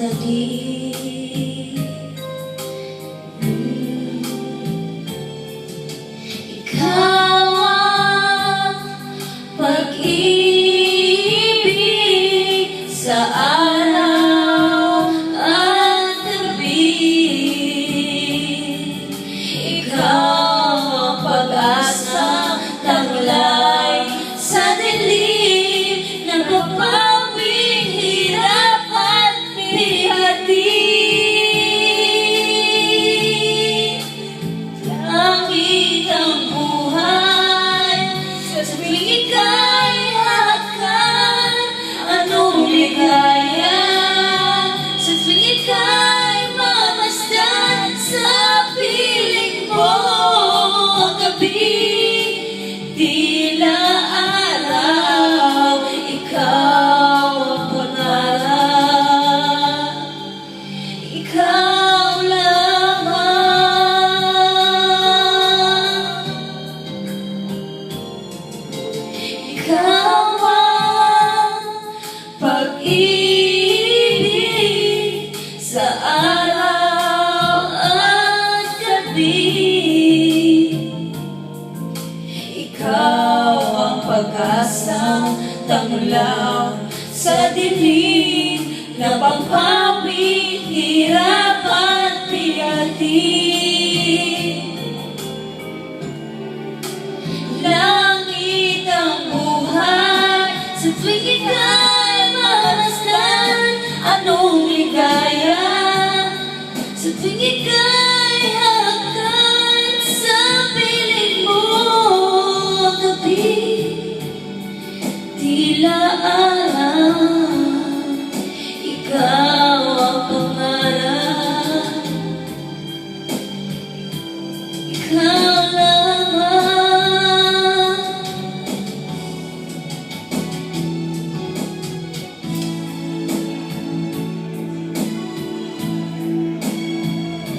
sa di. Ikaw ang pag-ibig sa araw at gabi. Ikaw ang pag-asa, taglay sa dilim, nagpapawing hirap at bihati. Langit ang buhay, sa tuwing ika'y hahakan, anong ligaya, sa tuwing ika'y mamasdan sa piling mo. Ang gabi, tila araw, ikaw ang pangarap, ikaw lamang. Ikaw ang pag-ibig sa araw at gabi. Ikaw ang pag-asang tanglaw sa dilim, na pangpawing hirap at bihati. Langit ang buhay, sa tuwing ika'y mamasdan, anong ligaya, sa tuwing ika'y hahakan sa piling mo. Ang gabi, tila araw, ikaw ang pangarap, ikaw